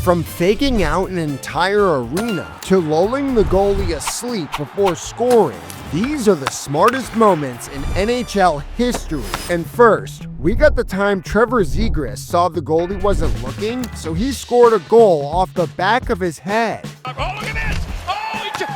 From faking out an entire arena to lulling the goalie asleep before scoring, these are the smartest moments in NHL history. And first, we got the time Trevor Zegras saw the goalie wasn't looking, so he scored a goal off the back of his head. Oh, look at this! Oh, it's in!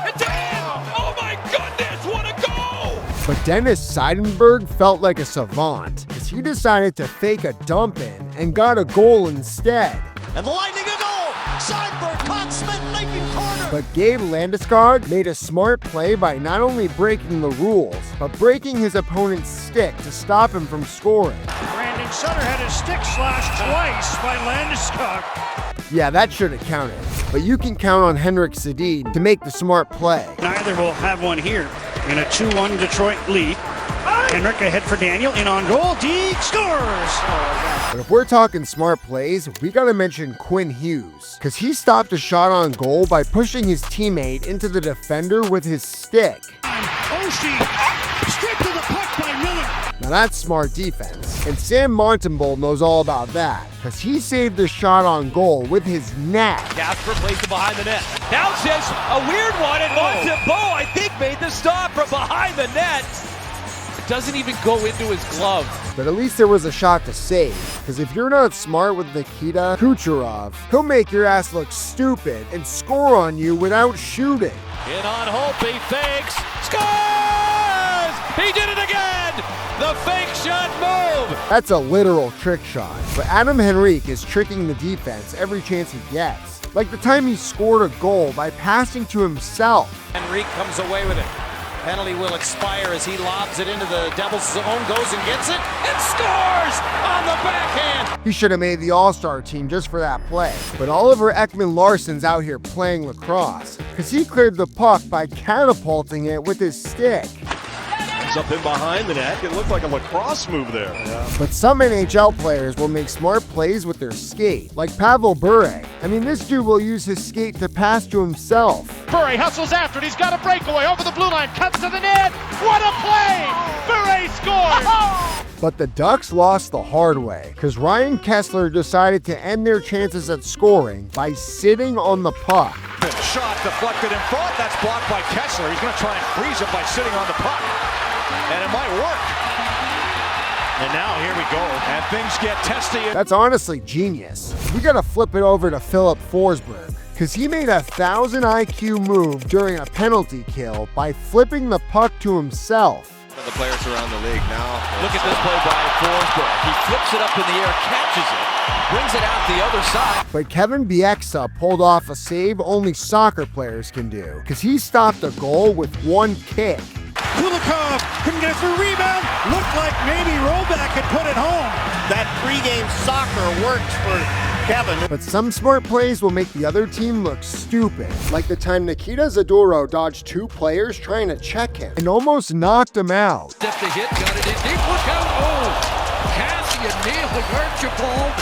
Oh my goodness, what a goal! But Dennis Seidenberg felt like a savant, as he decided to fake a dump in and got a goal instead. And the Lightning a goal! Seidenberg caught Smith making corner! But Gabe Landeskog made a smart play by not only breaking the rules, but breaking his opponent's stick to stop him from scoring. Brandon Sutter had his stick slashed twice by Landeskog. Yeah, that should have counted. But you can count on Henrik Sedin to make the smart play. Neither will have one here. In a 2-1 Detroit lead. Henrik ahead for Daniel, in on goal, Deeg scores! But if we're talking smart plays, we gotta mention Quinn Hughes, because he stopped a shot on goal by pushing his teammate into the defender with his stick. Oshie, straight to the puck by Miller. Now that's smart defense, and Sam Montembeault knows all about that, because he saved the shot on goal with his neck. Casper placed it behind the net. Now says a weird one, and Montembeault, I think, made the stop from behind the net. Doesn't even go into his glove. But at least there was a shot to save, because if you're not smart with Nikita Kucherov, he'll make your ass look stupid and score on you without shooting. In on Hope, he fakes, scores! He did it again! The fake shot move! That's a literal trick shot, but Adam Henrique is tricking the defense every chance he gets, like the time he scored a goal by passing to himself. Henrique comes away with it. Penalty will expire as he lobs it into the Devils' zone, goes and gets it, and scores on the backhand! He should have made the All-Star team just for that play. But Oliver Ekman-Larsson's out here playing lacrosse, because he cleared the puck by catapulting it with his stick. Up in behind the net. It looked like a lacrosse move there. Yeah. But some NHL players will make smart plays with their skate, like Pavel Bure. I mean, this dude will use his skate to pass to himself. Bure hustles after it, he's got a breakaway over the blue line, cuts to the net, what a play! Bure scores! But the Ducks lost the hard way, because Ryan Kessler decided to end their chances at scoring by sitting on the puck. Shot deflected in front, that's blocked by Kessler. He's going to try and freeze it by sitting on the puck. And it might work. And now here we go, and things get testy. That's honestly genius. We gotta flip it over to Philip Forsberg, because he made a 1,000 IQ move during a penalty kill by flipping the puck to himself. The players around the league now. Look at this play by Forsberg. He flips it up in the air, catches it, brings it out the other side. But Kevin Bieksa pulled off a save only soccer players can do, because he stopped a goal with one kick. Kulikov couldn't get it for a rebound. Looked like maybe Rollback had put it home. That pregame soccer worked for Kevin. But some smart plays will make the other team look stupid, like the time Nikita Zadorov dodged two players trying to check him and almost knocked him out. Stepped to hit, got it in deep, look out, oh! Cassian Neal, Archibald,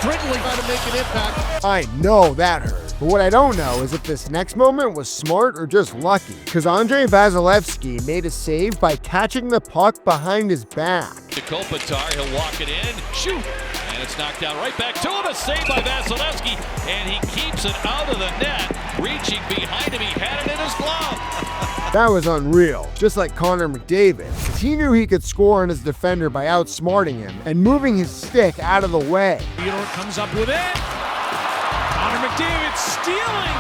Fridley got to make an impact. I know that hurt. But what I don't know is if this next moment was smart or just lucky, because Andrei Vasilevsky made a save by catching the puck behind his back. To Kopitar, he'll walk it in, shoot, and it's knocked down right back to him. A save by Vasilevsky, and he keeps it out of the net, reaching behind him. He had it in his glove. That was unreal, just like Connor McDavid, because he knew he could score on his defender by outsmarting him and moving his stick out of the way. Theodore comes up with it. Connor McDavid stealing.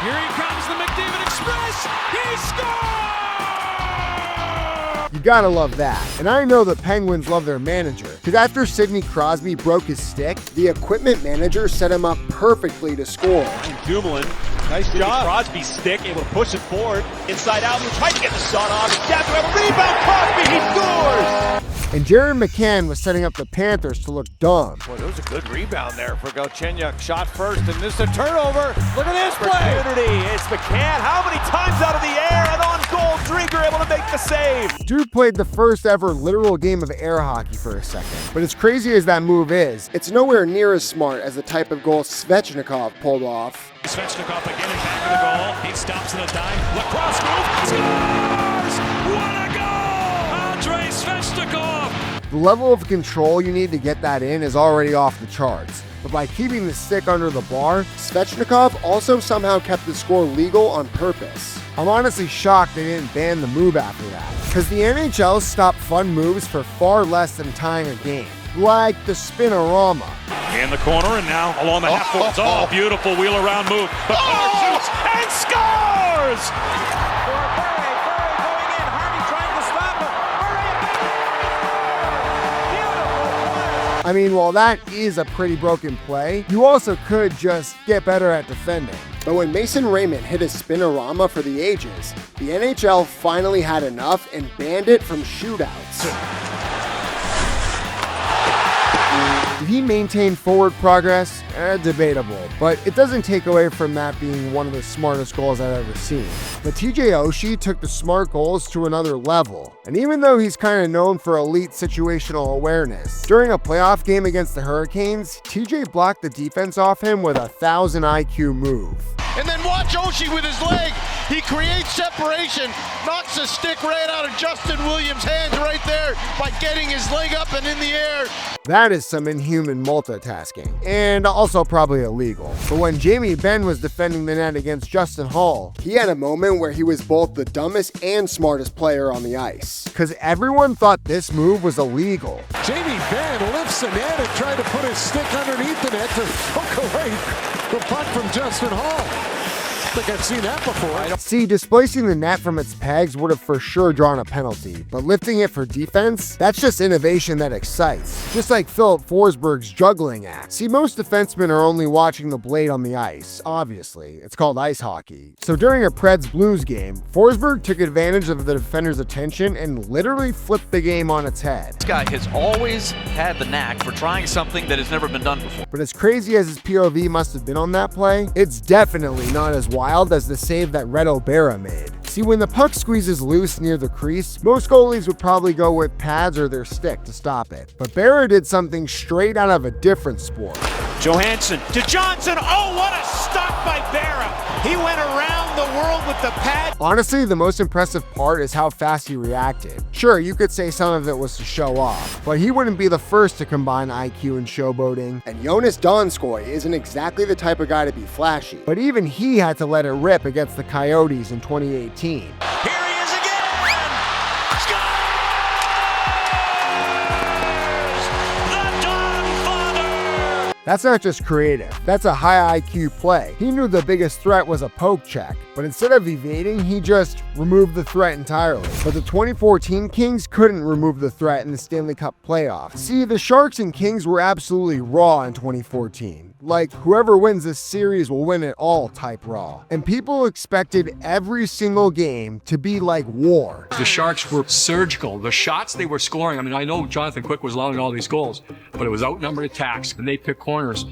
Here he comes, the McDavid Express. He scores! You gotta love that. And I know the Penguins love their manager, because after Sidney Crosby broke his stick, the equipment manager set him up perfectly to score. Dumoulin, nice job. Crosby's stick, able to push it forward. Inside out, he tried to get the shot off. Jasper have a rebound. Crosby, he scores! And Jared McCann was setting up the Panthers to look dumb. Boy, there was a good rebound there for Galchenyuk. Shot first, and this is a turnover. Look at this play! Opportunity. It's McCann. How many times out of the air and on goal? Drieger able to make the save. Dude played the first ever literal game of air hockey for a second. But as crazy as that move is, it's nowhere near as smart as the type of goal Svechnikov pulled off. Svechnikov again in back of the goal. He stops in a dime. Lacrosse move. Scores! What a goal! Andrei Svechnikov! The level of control you need to get that in is already off the charts. But by keeping the stick under the bar, Svechnikov also somehow kept the score legal on purpose. I'm honestly shocked they didn't ban the move after that, because the NHL stopped fun moves for far less than tying a game, like the spinorama. In the corner and now along the half boards. Oh, beautiful wheel around move. The corner shoots and scores! Murray going in. Harvey trying to stop him. Murray! Beautiful play. I mean, while that is a pretty broken play, you also could just get better at defending. But when Mason Raymond hit a spinorama for the ages, the NHL finally had enough and banned it from shootouts. Did he maintain forward progress? Debatable, but it doesn't take away from that being one of the smartest goals I've ever seen. But TJ Oshie took the smart goals to another level, and even though he's kind of known for elite situational awareness, during a playoff game against the Hurricanes, TJ blocked the defense off him with a 1,000 IQ move. And then watch Oshie with his leg. He creates separation, knocks the stick right out of Justin Williams' hands right there by getting his leg up and in the air. That is some inhuman multitasking, and also probably illegal. But when Jamie Benn was defending the net against Justin Hall, he had a moment where he was both the dumbest and smartest player on the ice, because everyone thought this move was illegal. Jamie Benn lifts the net and tried to put his stick underneath the net to poke away the puck from Justin Hall. I think I've seen that before. See, displacing the net from its pegs would have for sure drawn a penalty, but lifting it for defense, that's just innovation that excites. Just like Philip Forsberg's juggling act. See, most defensemen are only watching the blade on the ice, obviously. It's called ice hockey. So during a Preds Blues game, Forsberg took advantage of the defender's attention and literally flipped the game on its head. This guy has always had the knack for trying something that has never been done before. But as crazy as his POV must have been on that play, it's definitely not as wild as the save that Red O'Bara made. See, when the puck squeezes loose near the crease, most goalies would probably go with pads or their stick to stop it. But Bara did something straight out of a different sport. Johansson to Johnson. Oh, what a stop by Berra. He went around the world with the pad. Honestly, the most impressive part is how fast he reacted. Sure, you could say some of it was to show off, but he wouldn't be the first to combine IQ and showboating. And Jonas Donskoy isn't exactly the type of guy to be flashy, but even he had to let it rip against the Coyotes in 2018. Here he is again. Scores! The Don Father! That's not just creative, that's a high IQ play. He knew the biggest threat was a poke check, but instead of evading, he just removed the threat entirely. But the 2014 Kings couldn't remove the threat in the Stanley Cup playoffs. See, the Sharks and Kings were absolutely raw in 2014. Like, whoever wins this series will win it all type raw. And people expected every single game to be like war. The Sharks were surgical. The shots they were scoring, I mean, I know Jonathan Quick was allowing all these goals, but it was outnumbered attacks, and they picked corners.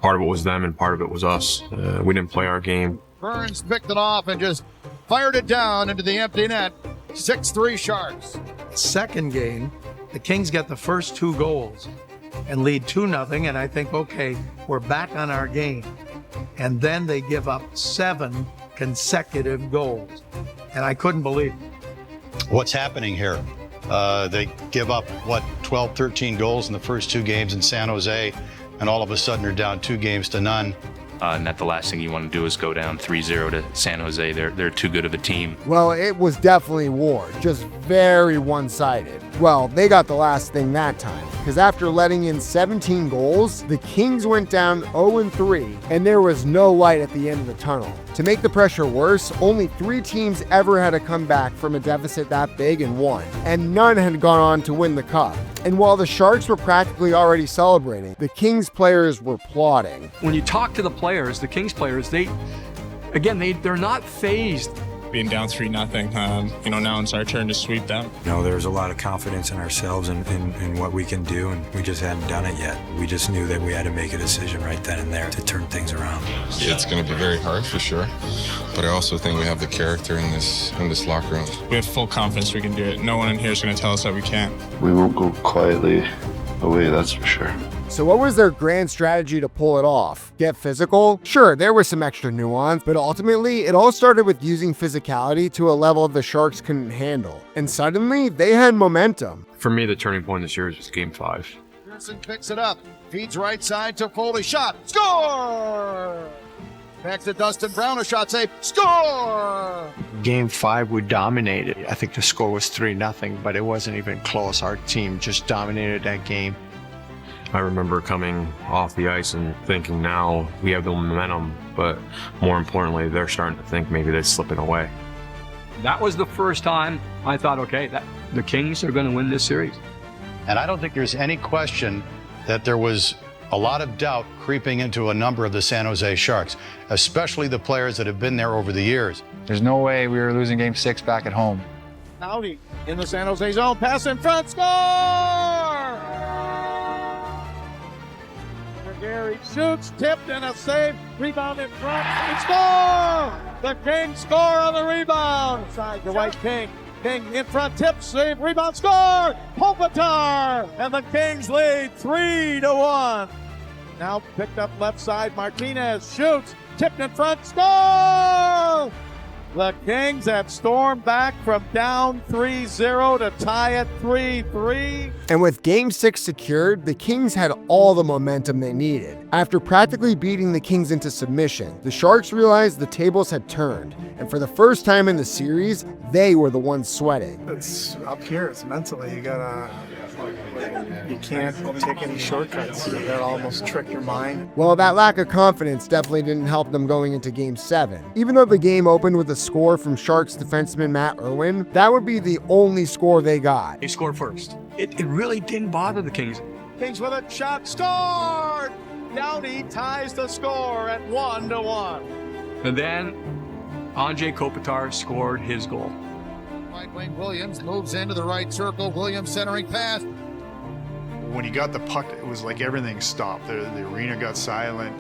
Part of it was them and part of it was us. We didn't play our game. Burns picked it off and just fired it down into the empty net. 6-3 Sharks. Second game, the Kings get the first two goals and lead 2-0, and I think, okay, we're back on our game. And then they give up 7 consecutive goals, and I couldn't believe it. What's happening here? They give up, 12, 13 goals in the first 2 games in San Jose, and all of a sudden they're down 2-0. And that the last thing you want to do is go down 3-0 to San Jose. They're too good of a team. Well, it was definitely war, just very one-sided. Well, they got the last thing that time, because after letting in 17 goals, the Kings went down 0-3, and there was no light at the end of the tunnel. To make the pressure worse, only 3 teams ever had to come back from a deficit that big and won, and none had gone on to win the cup. And while the Sharks were practically already celebrating, the Kings players were plotting. When you talk to the players, the Kings players, they're not fazed. Being down 3-0, now it's our turn to sweep them. There's a lot of confidence in ourselves and what we can do, and we just hadn't done it yet. We just knew that we had to make a decision right then and there to turn things around. It's going to be very hard for sure, but I also think we have the character in this locker room. We have full confidence we can do it. No one in here is going to tell us that we can't. We won't go quietly away, that's for sure. So what was their grand strategy to pull it off? Get physical? Sure, there was some extra nuance, but ultimately, it all started with using physicality to a level the Sharks couldn't handle. And suddenly, they had momentum. For me, the turning point this year was Game 5. Pearson picks it up, feeds right side to Foley, shot, score! Back to Dustin Brown, a shot save, score! Game 5, we dominated. I think the score was 3-0, but it wasn't even close. Our team just dominated that game. I remember coming off the ice and thinking now we have the momentum, but more importantly, they're starting to think maybe they're slipping away. That was the first time I thought, okay, the Kings are going to win this series. And I don't think there's any question that there was a lot of doubt creeping into a number of the San Jose Sharks, especially the players that have been there over the years. There's no way we were losing Game 6 back at home. Howdy in the San Jose zone, pass in front, score! Gary shoots, tipped, and a save. Rebound in front, and score! The Kings score on the rebound. Side to White King. King in front, tip, save, rebound, score! Kopitar! And the Kings lead 3-1. Now picked up left side, Martinez shoots, tipped in front, score! The Kings have stormed back from down 3-0 to tie at 3-3. And with Game 6 secured, the Kings had all the momentum they needed. After practically beating the Kings into submission, the Sharks realized the tables had turned, and for the first time in the series, they were the ones sweating. It's up here, it's mentally, you can't take any shortcuts. You gotta almost trick your mind. Well, that lack of confidence definitely didn't help them going into Game 7. Even though the game opened with a score from Sharks defenseman Matt Irwin, that would be the only score they got. They scored first. It really didn't bother the Kings. Kings with a shot, scored! Downey ties the score at 1-1. And then Andrei Kopitar scored his goal. Right wing Williams moves into the right circle. Williams centering pass. When he got the puck, it was like everything stopped. The arena got silent.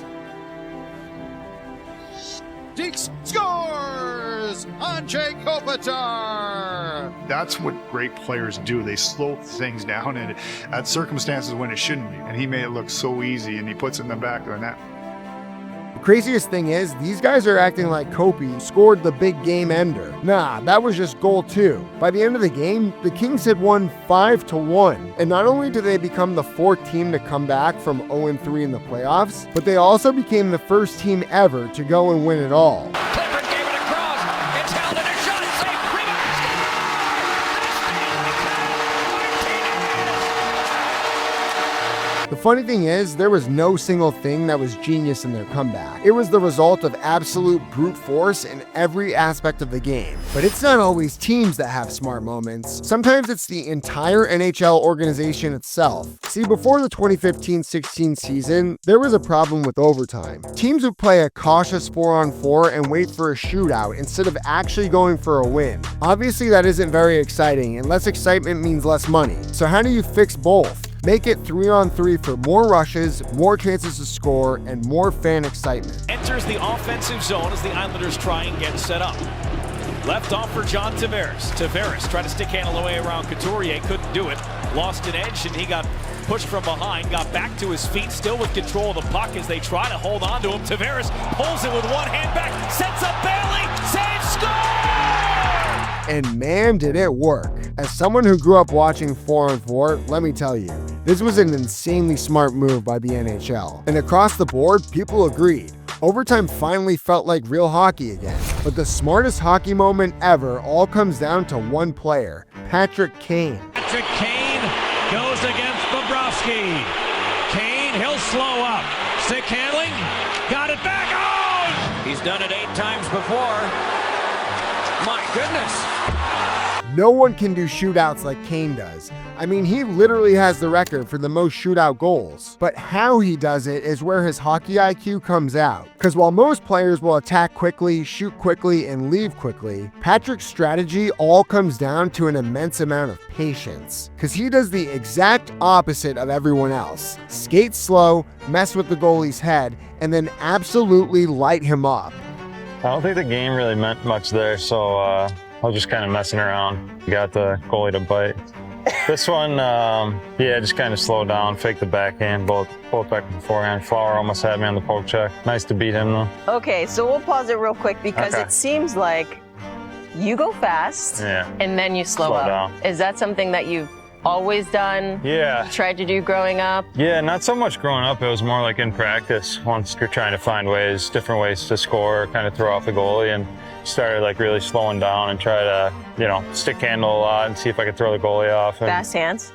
Deeks scores! Andrei Kopitar! That's what great players do. They slow things down and at circumstances when it shouldn't be. And he made it look so easy, and he puts it in the back of the net. The craziest thing is, these guys are acting like Kopi scored the big game ender. Nah, that was just goal 2. By the end of the game, the Kings had won 5-1. And not only did they become the 4th team to come back from 0-3 in the playoffs, but they also became the first team ever to go and win it all. The funny thing is, there was no single thing that was genius in their comeback. It was the result of absolute brute force in every aspect of the game. But it's not always teams that have smart moments. Sometimes it's the entire NHL organization itself. See, before the 2015-16 season, there was a problem with overtime. Teams would play a cautious 4-on-4 and wait for a shootout instead of actually going for a win. Obviously, that isn't very exciting, and less excitement means less money. So how do you fix both? Make it 3-on-3 for more rushes, more chances to score, and more fan excitement. Enters the offensive zone as the Islanders try and get set up. Left off for John Tavares. Tavares tried to stick handle away around Couturier, couldn't do it. Lost an edge, and he got pushed from behind, got back to his feet, still with control of the puck as they try to hold on to him. Tavares pulls it with one hand back, sets up Bailey, saves, score! And man, did it work. As someone who grew up watching 4-on-4, let me tell you, this was an insanely smart move by the NHL. And across the board, people agreed. Overtime finally felt like real hockey again. But the smartest hockey moment ever all comes down to one player, Patrick Kane. Patrick Kane goes against Bobrovsky. Kane, he'll slow up. Stick handling, got it back. Oh! He's done it 8 times before. My goodness. No one can do shootouts like Kane does. I mean, he literally has the record for the most shootout goals. But how he does it is where his hockey IQ comes out. Because while most players will attack quickly, shoot quickly, and leave quickly, Patrick's strategy all comes down to an immense amount of patience. Because he does the exact opposite of everyone else. Skate slow, mess with the goalie's head, and then absolutely light him up. I don't think the game really meant much there, so I was just kind of messing around. Got the goalie to bite. This one, yeah, just kind of slow down, fake the backhand, both back and forehand. Flower almost had me on the poke check. Nice to beat him though. Okay, so we'll pause it real quick because Okay. it seems like you go fast and then you slow up. down. Is that something that you've always done? Yeah. Tried to do growing up? Yeah, not so much growing up. It was more like in practice. Once you're trying to find ways, different ways to score, kind of throw off the goalie, and started like really slowing down and try to, you know, stick handle a lot and see if I could throw the goalie off. And Fast hands?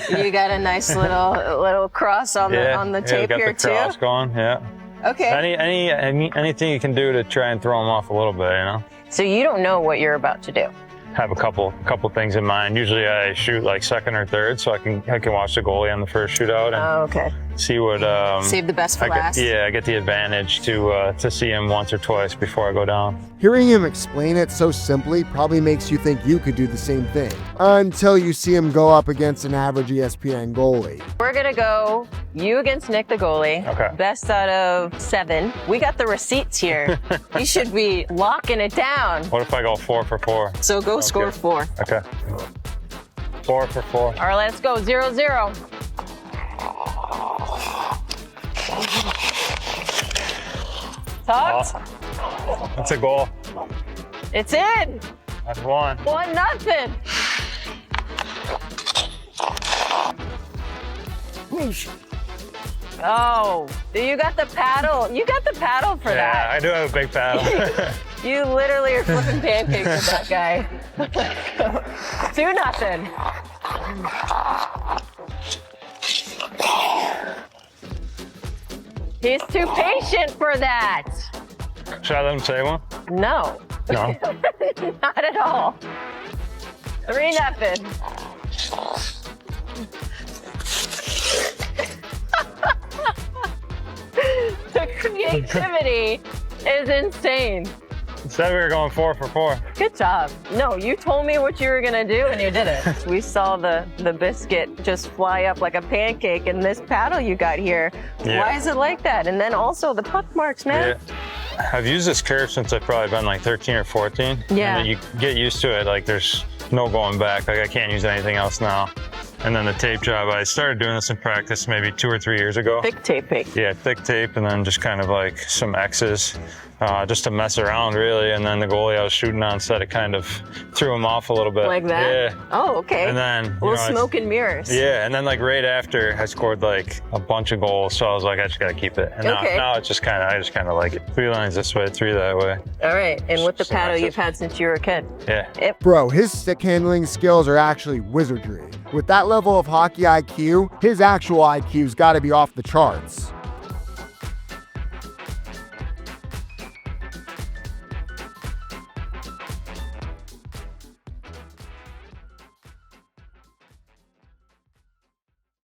You got a nice little cross on the tape got here the cross going, yeah. Okay. Anything you can do to try and throw them off a little bit, you know? So you don't know what you're about to do? Have a couple things in mind. Usually I shoot like second or third, so I can watch the goalie on the first shootout and okay. see what Save the best for last. I get the advantage to see him once or twice before I go down. Hearing him explain it so simply probably makes you think you could do the same thing, until you see him go up against an average ESPN goalie. We're gonna go you against Nick the goalie. Okay. Best out of 7. We got the receipts here. You should be locking it down. What if I go 4 for 4? So go score 4. Okay. 4 for 4. All right, let's go. 0-0. Tucked. Oh, that's a goal. It's in. That's 1. 1-0. Oh, you got the paddle. You got the paddle for that. Yeah, I do have a big paddle. You literally are flipping pancakes with that guy. 2-0. He's too patient for that. Should I let him say one? No. No. Not at all. 3-0. The creativity is insane. Said we were going 4 for 4. Good job. No, you told me what you were gonna do and you did it. We saw the biscuit just fly up like a pancake and this paddle you got here. Yeah. Why is it like that? And then also the puck marks, man. Yeah. I've used this curve since I've probably been like 13 or 14. Yeah. And then you get used to it. Like there's no going back. Like I can't use anything else now. And then the tape job, I started doing this in practice maybe 2 or 3 years ago. Thick taping. Yeah, thick tape and then just kind of like some X's just to mess around really. And then the goalie I was shooting on said it kind of threw him off a little bit. Like that? Yeah. Oh, okay. And then, a little smoke and mirrors. Yeah, and then like right after I scored like a bunch of goals. So I was like, I just gotta keep it. And now it's just kind of, I just kind of like it. 3 lines this way, 3 that way. All right, and with the Some paddle X's. you've had since you were a kid. Yeah. Bro, his stick handling skills are actually wizardry. With that level of hockey IQ, his actual IQ's gotta be off the charts.